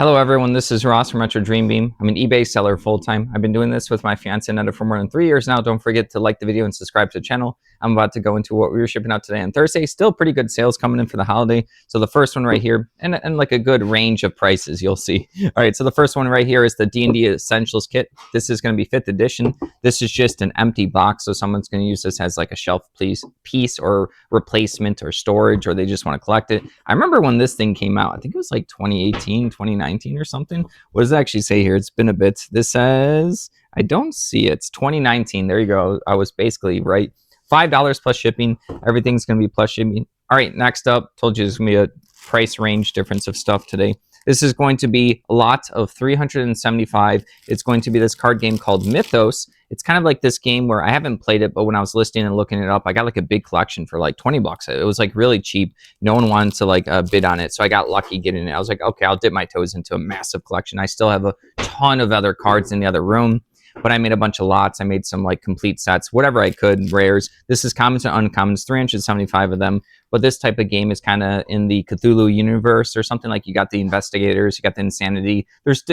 Hello everyone, this is Ross from Retro Dream Beam. I'm an eBay seller full-time. I've been doing this with my fiance Netta for more than 3 years now. Don't forget to like the video and subscribe to the channel. I'm about to go into what we were shipping out today on Thursday. Still pretty good sales coming in for the holiday. So the first one right here, and like a good range of prices you'll see. All right, so the first one right here is the D&D Essentials Kit. This is going to be 5th edition. This is just an empty box, so someone's going to use this as like a shelf piece or replacement or storage, or they just want to collect it. I remember when this thing came out, I think it was like 2018, 2019 or something. What does it actually say here? It's been a bit. This says, I don't see it. It's 2019. There you go. I was basically right. $5 plus shipping. Everything's going to be plus shipping. All right, next up, told you there's going to be a price range difference of stuff today. This is going to be a lot of 375. It's going to be this card game called Mythos. It's kind of like this game where I haven't played it, but when I was listing and looking it up, I got like a big collection for like 20 bucks. It was like really cheap. No one wanted to like bid on it. So I got lucky getting it. I was like, okay, I'll dip my toes into a massive collection. I still have a ton of other cards in the other room, but I made a bunch of lots. I made some like complete sets, whatever I could, rares. This is commons and uncommons, 375 of them. But this type of game is kind of in the Cthulhu universe or something. Like you got the investigators, you got the insanity.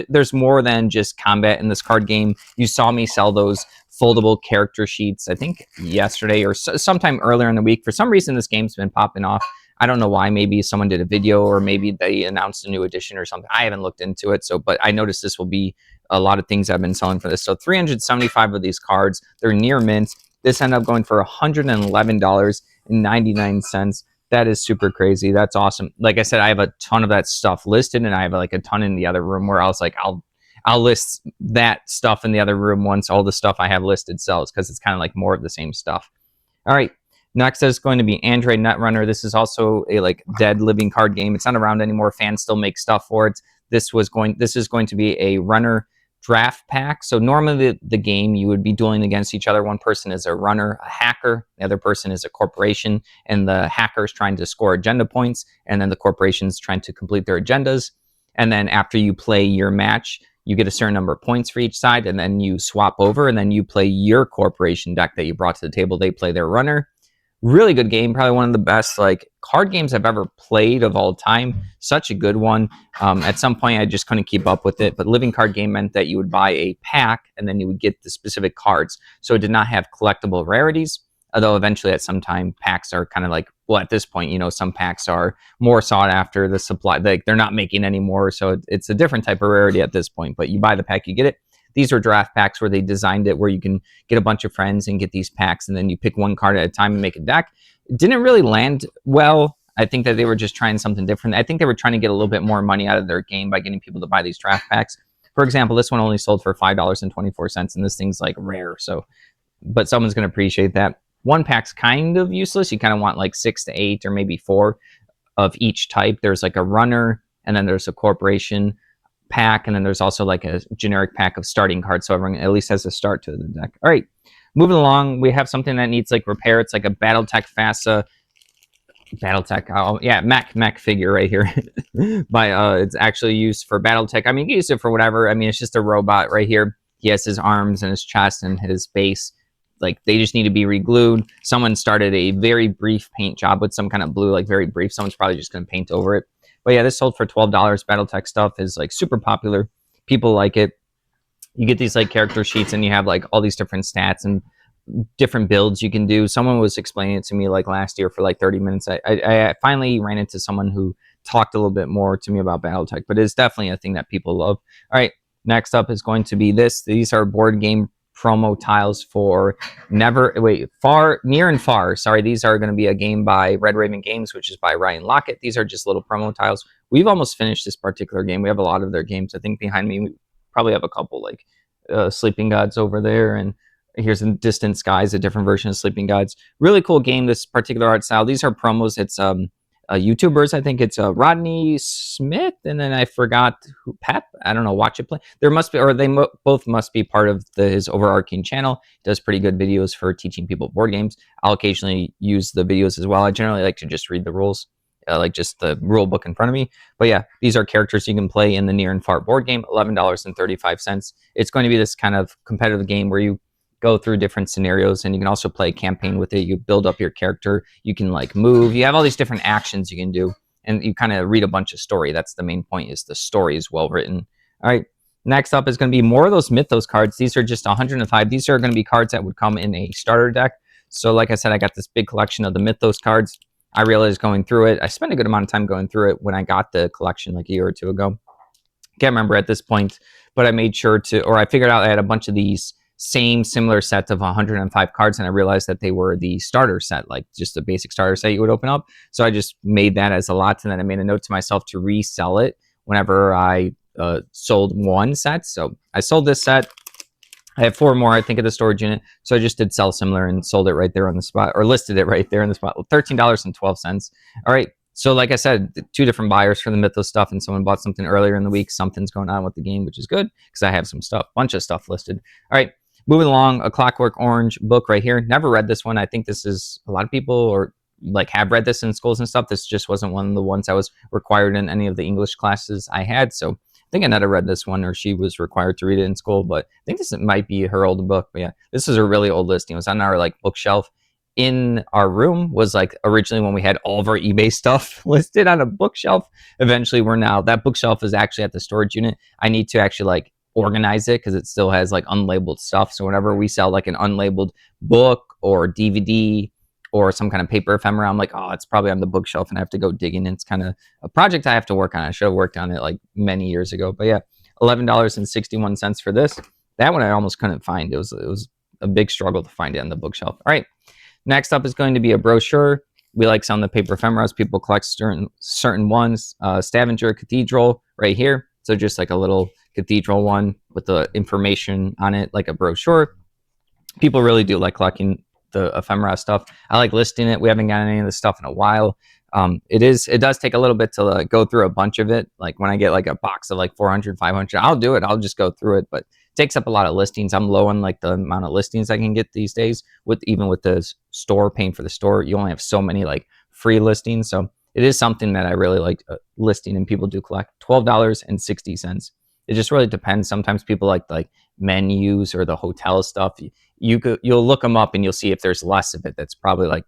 There's more than just combat in this card game. You saw me sell those foldable character sheets, I think yesterday or sometime earlier in the week. For some reason, this game's been popping off. I don't know why. Maybe someone did a video or maybe they announced a new edition or something. I haven't looked into it. So, but I noticed this will be a lot of things I've been selling for this. So 375 of these cards. They're near mint. This ended up going for $111.99. That is super crazy. That's awesome. Like I said, I have a ton of that stuff listed, and I have like a ton in the other room where I was like, I'll list that stuff in the other room once all the stuff I have listed sells, because it's kind of like more of the same stuff. All right. Next is going to be Android Netrunner. This is also a like dead living card game. It's not around anymore. Fans still make stuff for it. This is going to be a runner draft pack. So normally the game, you would be dueling against each other. One person is a runner, a hacker. The other person is a corporation, and the hacker is trying to score agenda points, and then the corporation is trying to complete their agendas. And then after you play your match, you get a certain number of points for each side, and then you swap over, and then you play your corporation deck that you brought to the table. They play their runner. Really good game, probably one of the best like card games I've ever played of all time. Such a good one. At some point I just couldn't keep up with it, but living card game meant that you would buy a pack and then you would get the specific cards. So it did not have collectible rarities, although eventually at some time packs are kind of like, well, at this point, you know, some packs are more sought after. The supply, like they're not making anymore, so it's a different type of rarity at this point. But you buy the pack, you get it. These are draft packs where they designed it where you can get a bunch of friends and get these packs, and then you pick one card at a time and make a deck. It didn't really land well. I think that they were just trying something different. I think they were trying to get a little bit more money out of their game by getting people to buy these draft packs. For example, this one only sold for $5.24, and this thing's like rare. So, but someone's going to appreciate that. One pack's kind of useless. You kind of want like 6 to 8 or maybe 4 of each type. There's like a runner, and then there's a corporation pack, and then there's also like a generic pack of starting cards, so everyone at least has a start to the deck. All right, moving along, we have something that needs like repair. It's like a BattleTech FASA mech figure right here. It's actually used for BattleTech. I mean, you can use it for whatever. I mean, it's just a robot right here. He has his arms and his chest and his base. Like, they just need to be re-glued. Someone started a very brief paint job with some kind of blue, like very brief. Someone's probably just going to paint over it. But yeah, this sold for $12. BattleTech stuff is like super popular. People like it. You get these like character sheets, and you have like all these different stats and different builds you can do. Someone was explaining it to me like last year for like 30 minutes. I finally ran into someone who talked a little bit more to me about BattleTech, but it's definitely a thing that people love. All right, next up is going to be this. These are board game promo tiles for Near and Far. Sorry, these are going to be a game by Red Raven Games, which is by Ryan Lockett. These are just little promo tiles. We've almost finished this particular game. We have a lot of their games. I think behind me we probably have a couple, like Sleeping Gods over there, and here's in Distant Skies, a different version of Sleeping Gods. Really cool game, this particular art style. These are promos. It's YouTubers. I think it's Rodney Smith, and then I forgot who, Pep. I don't know. Watch it play. There must be, or they both must be part of his overarching channel. He does pretty good videos for teaching people board games. I'll occasionally use the videos as well. I generally like to just read the rules, like just the rule book in front of me. But yeah, these are characters you can play in the Near and Far board game. $11.35. It's going to be this kind of competitive game where you go through different scenarios, and you can also play a campaign with it. You build up your character, you can like move, you have all these different actions you can do, and you kind of read a bunch of story. That's the main point, is the story is well written. All right. Next up is going to be more of those Mythos cards. These are just 105. These are going to be cards that would come in a starter deck. So like I said, I got this big collection of the Mythos cards. I realized going through it, I spent a good amount of time going through it when I got the collection like a year or two ago. Can't remember at this point, but I made sure to, or I figured out I had a bunch of these similar sets of 105 cards, and I realized that they were the starter set, like just a basic starter set you would open up. So I just made that as a lot, and then I made a note to myself to resell it whenever I sold one set. So I sold this set. I have 4 more, I think, at the storage unit. So I just did sell similar and sold it right there on the spot, or listed it right there on the spot. $13.12. All right. So like I said, 2 different buyers for the Mythos stuff, and someone bought something earlier in the week. Something's going on with the game, which is good because I have some stuff, bunch of stuff listed. All right. Moving along, A Clockwork Orange book right here. Never read this one. I think this is, a lot of people or like have read this in schools and stuff. This just wasn't one of the ones I was required in any of the English classes I had. So I think Annetta read this one, or she was required to read it in school, but I think this might be her old book. But yeah, this is a really old listing. It was on our like bookshelf in our room. Was like originally when we had all of our eBay stuff listed on a bookshelf. Eventually that bookshelf is actually at the storage unit. I need to actually like organize it because it still has like unlabeled stuff. So whenever we sell like an unlabeled book or DVD or some kind of paper ephemera, I'm like, oh, it's probably on the bookshelf, and I have to go digging. It's kind of a project I have to work on. I should have worked on it like many years ago. But yeah, $11.61 for this. That one I almost couldn't find. It was a big struggle to find it on the bookshelf. All right. Next up is going to be a brochure. We like some of the paper ephemeras. People collect certain ones. Stavanger Cathedral right here. So just like a little cathedral one with the information on it, like a brochure. People really do like collecting the ephemera stuff. I like listing it. We haven't gotten any of this stuff in a while. It does take a little bit to go through a bunch of it. Like when I get like a box of like 400, 500, I'll do it. I'll just go through it, but it takes up a lot of listings. I'm low on like the amount of listings I can get these days, even with the store, paying for the store. You only have so many like free listings. So it is something that I really like listing, and people do collect. $12.60. It just really depends. Sometimes people like menus or the hotel stuff. You'll look them up and you'll see if there's less of it. That's probably like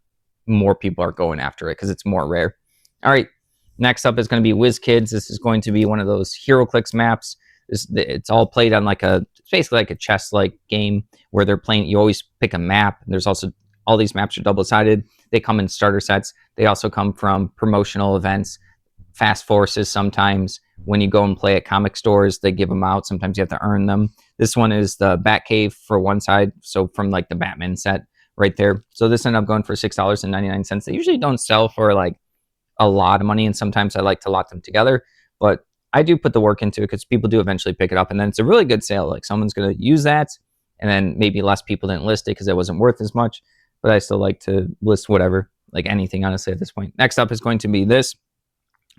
more people are going after it because it's more rare. All right. Next up is going to be WizKids. This is going to be one of those HeroClix maps. It's all played on it's basically like a chess-like game where they're playing. You always pick a map. And there's also, all these maps are double-sided. They come in starter sets. They also come from promotional events, fast forces sometimes. When you go and play at comic stores, they give them out. Sometimes you have to earn them. This one is the Batcave for one side. So from like the Batman set right there. So this ended up going for $6.99. They usually don't sell for like a lot of money, and sometimes I like to lot them together. But I do put the work into it because people do eventually pick it up, and then it's a really good sale. Like someone's going to use that, and then maybe less people didn't list it because it wasn't worth as much. But I still like to list whatever, like anything, honestly, at this point. Next up is going to be this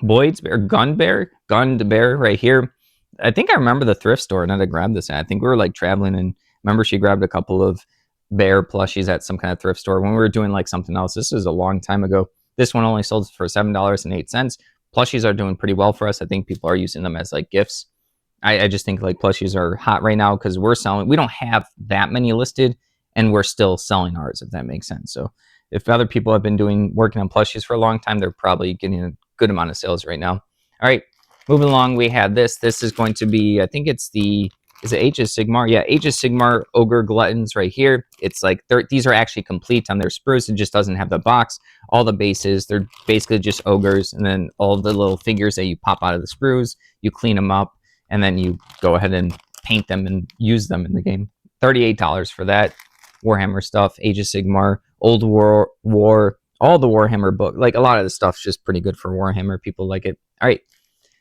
Boyd's Bear, Gunned Bear right here. I think I remember the thrift store and I grabbed this. I think we were like traveling, and remember she grabbed a couple of bear plushies at some kind of thrift store when we were doing like something else. This is a long time ago. This one only sold for $7.08. Plushies are doing pretty well for us. I think people are using them as like gifts. I just think like plushies are hot right now because we don't have that many listed, and we're still selling ours, if that makes sense. So if other people have been working on plushies for a long time, they're probably getting a good amount of sales right now. All right, moving along, we have this. This is going to be, I think it's is it Age of Sigmar? Yeah, Age of Sigmar Ogre Gluttons right here. It's like, these are actually complete on their sprues. It just doesn't have the box. All the bases, they're basically just ogres, and then all the little figures that you pop out of the sprues, you clean them up, and then you go ahead and paint them and use them in the game. $38 for that. Warhammer stuff, Age of Sigmar, Old War, all the Warhammer book. Like a lot of the stuff's just pretty good for Warhammer. People like it. All right.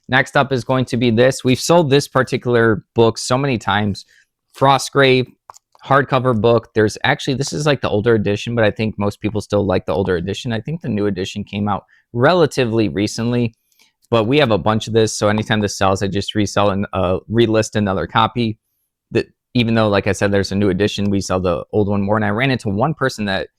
Next up is going to be this. We've sold this particular book so many times. Frostgrave hardcover book. This is like the older edition, but I think most people still like the older edition. I think the new edition came out relatively recently, but we have a bunch of this. So anytime this sells, I just resell and relist another copy. That even though, like I said, there's a new edition, we sell the old one more. And I ran into one person that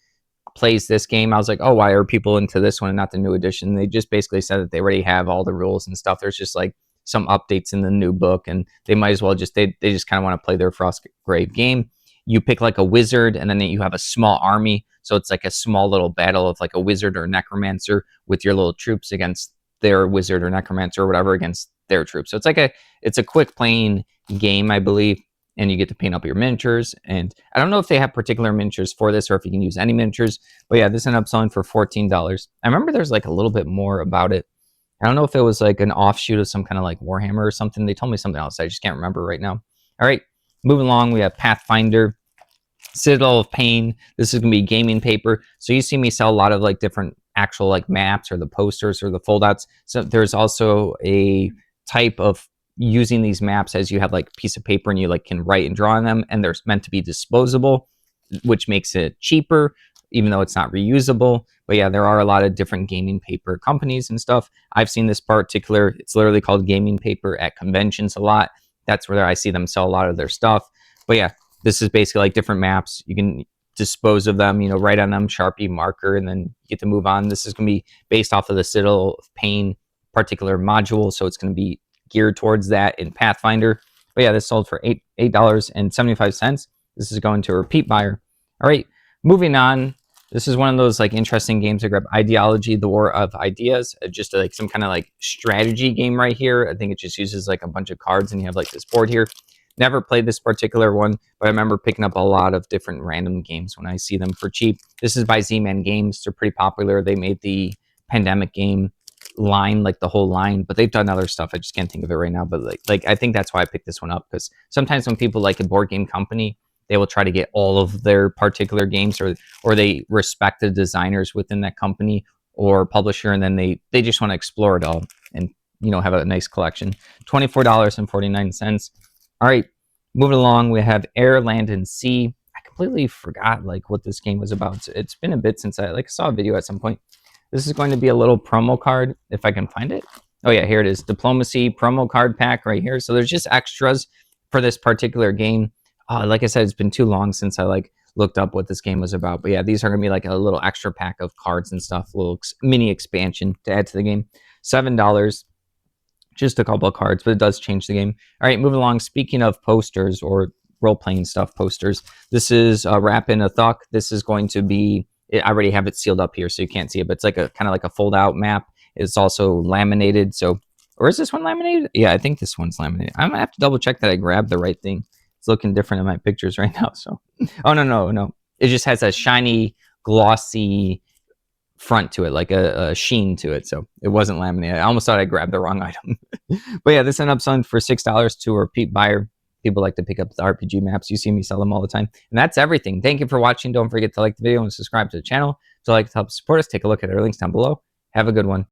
plays this game. I was like, oh, why are people into this one and not the new edition? They just basically said that they already have all the rules and stuff. There's just like some updates in the new book, and they might as well they just kind of want to play their Frostgrave game. You pick like a wizard, and then you have a small army. So it's like a small little battle of like a wizard or a necromancer with your little troops against their wizard or necromancer or whatever against their troops. So it's a quick playing game, I believe, and you get to paint up your miniatures. And I don't know if they have particular miniatures for this or if you can use any miniatures, but yeah, this ended up selling for $14. I remember there's like a little bit more about it. I don't know if it was like an offshoot of some kind of like Warhammer or something. They told me something else. I just can't remember right now. All right, moving along, we have Pathfinder, Citadel of Pain. This is going to be gaming paper. So you see me sell a lot of like different actual like maps or the posters or the foldouts. So there's also a type of using these maps as you have like a piece of paper and you like can write and draw on them, and they're meant to be disposable, which makes it cheaper, even though it's not reusable. But yeah, there are a lot of different gaming paper companies and stuff. I've seen this particular, it's literally called gaming paper at conventions a lot. That's where I see them sell a lot of their stuff. But yeah, this is basically like different maps. You can dispose of them, write on them, Sharpie, marker, and then you get to move on. This is going to be based off of the Citadel of Pain particular module, so it's going to be geared towards that in Pathfinder. But yeah, this sold for $8.75. This is going to a repeat buyer. All right, moving on. This is one of those like interesting games I grabbed. Ideology, the War of Ideas. Just like some kind of like strategy game right here. I think it just uses like a bunch of cards and you have like this board here. Never played this particular one, but I remember picking up a lot of different random games when I see them for cheap. This is by Z-Man Games. They're pretty popular. They made the Pandemic game line, like the whole line, but they've done other stuff. I just can't think of it right now, but like I think that's why I picked this one up, because sometimes when people like a board game company, they will try to get all of their particular games, or they respect the designers within that company or publisher, and then they just want to explore it all and have a nice collection. $24.49. All right, moving along, we have Air, Land, and Sea. I completely forgot like what this game was about. It's been a bit since I saw a video at some point. This is going to be a little promo card, if I can find it. Oh yeah, here it is. Diplomacy promo card pack right here. So there's just extras for this particular game. Like I said, it's been too long since I looked up what this game was about. But yeah, these are going to be like a little extra pack of cards and stuff, a little mini expansion to add to the game. $7. Just a couple of cards, but it does change the game. All right, moving along. Speaking of posters or role-playing stuff posters, this is Rappin' a Thuck. This is going to be, I already have it sealed up here so you can't see it, but it's like a kind of like a fold-out map. It's also laminated. So, or is this one laminated? Yeah, I think this one's laminated. I'm going to have to double-check that I grabbed the right thing. It's looking different in my pictures right now. So, oh, no. It just has a shiny, glossy front to it, like a sheen to it. So it wasn't laminated. I almost thought I grabbed the wrong item. But yeah, this ended up selling for $6 to a repeat buyer. People like to pick up the RPG maps. You see me sell them all the time. And that's everything. Thank you for watching. Don't forget to like the video and subscribe to the channel. If you'd like to help support us, take a look at our links down below. Have a good one.